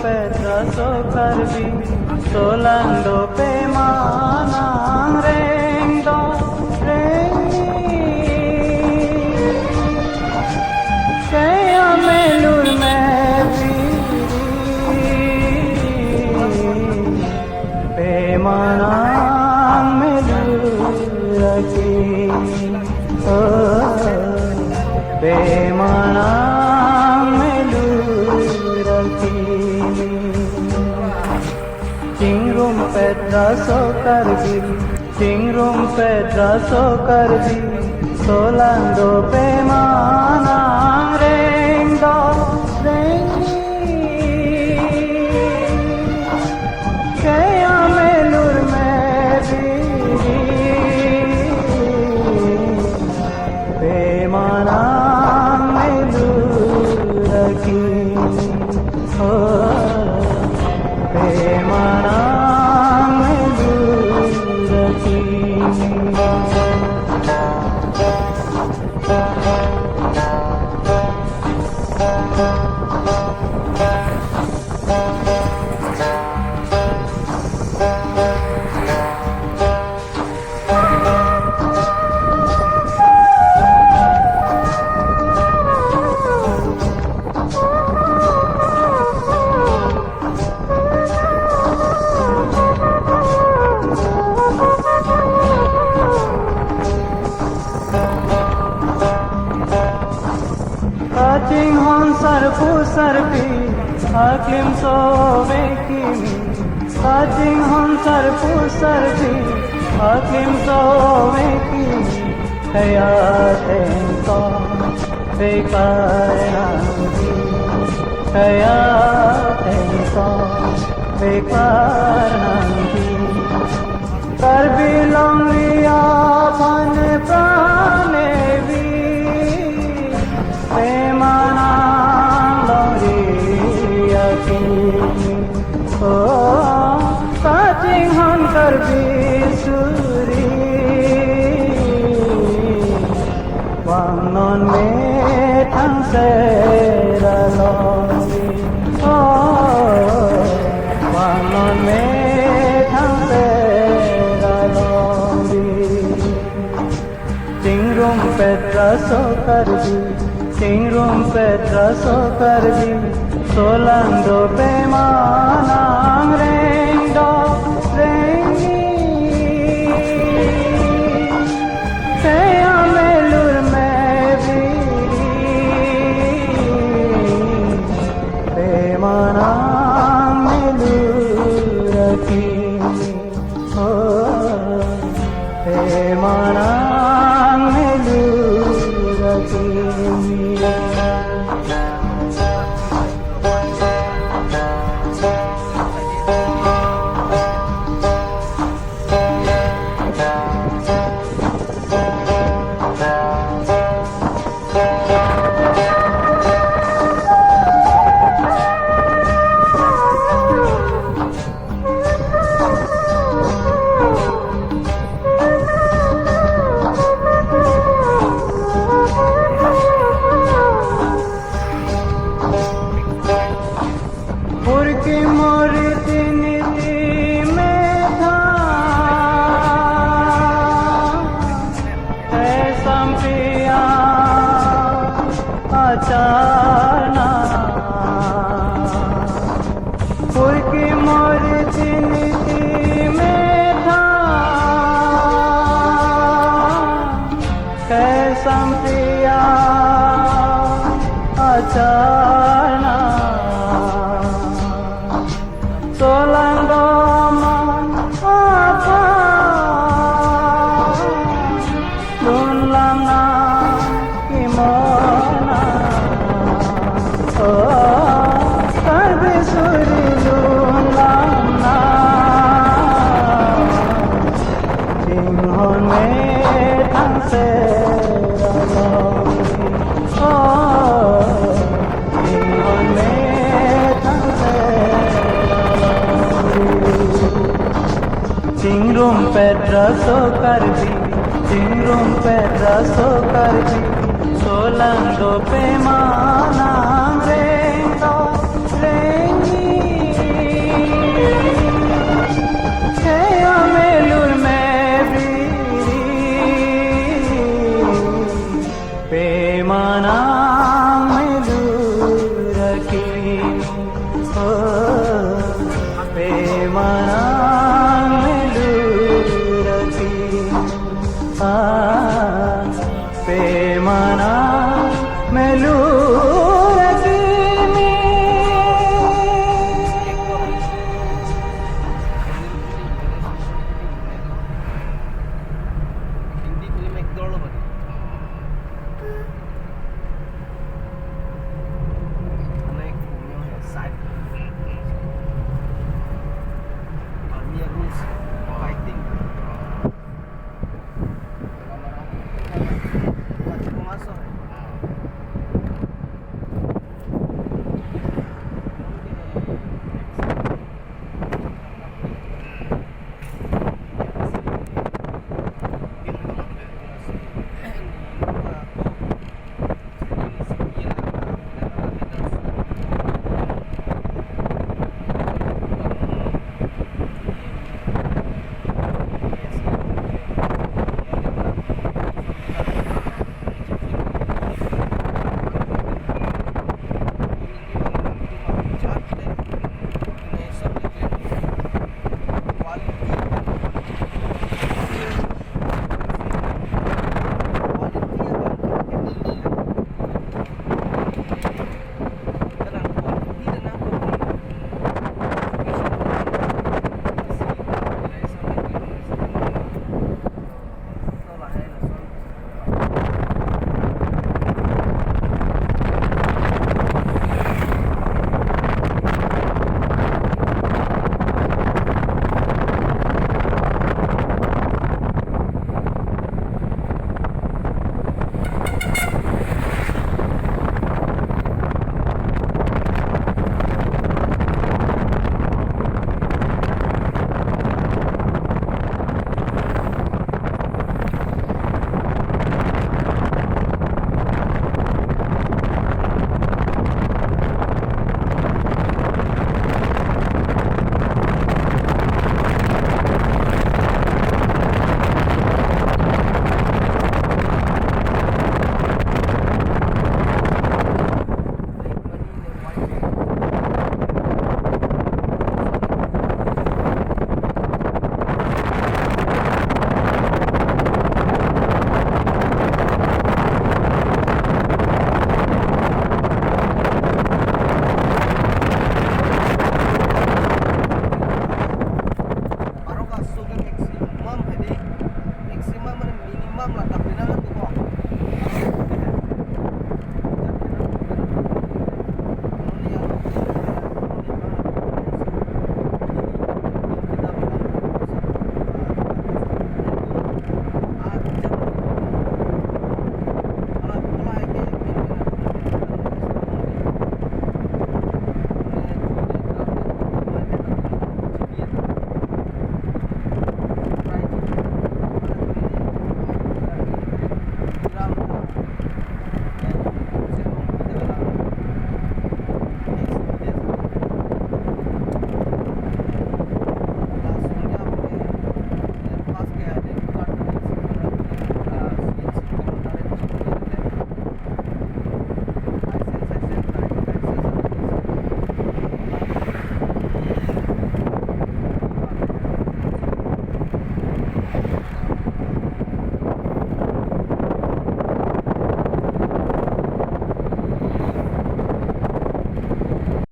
Petraso karbi solando pe manang reng do rengi kaya melur me pe manang melur ki pe manang melur ki Petraso karbi solando pe manang reng do rengi kaya melur me pe manang melur ki pe manang Kaching hon sarpu sarpi aklim so vekimi Kaching hon sarpu sarpi aklim so vekimi kaya tento bekar nanti kaya tento bekar nanti karbilong liya pan prane Kaching hon karbi suri Wangnon me thang se ralongi Wangnon me thang se ralongi Tingrum Petraso karbi solando pe manang reng do rengi kaya melur me pe manang melur ki pe manang melur ki Tingrum Petra so kardi, Tingrum Petra so kardi, Solango pe manang renga rengi. Hey amelur me biri, pe manang melur ki, oh pe manang melur ki. Ah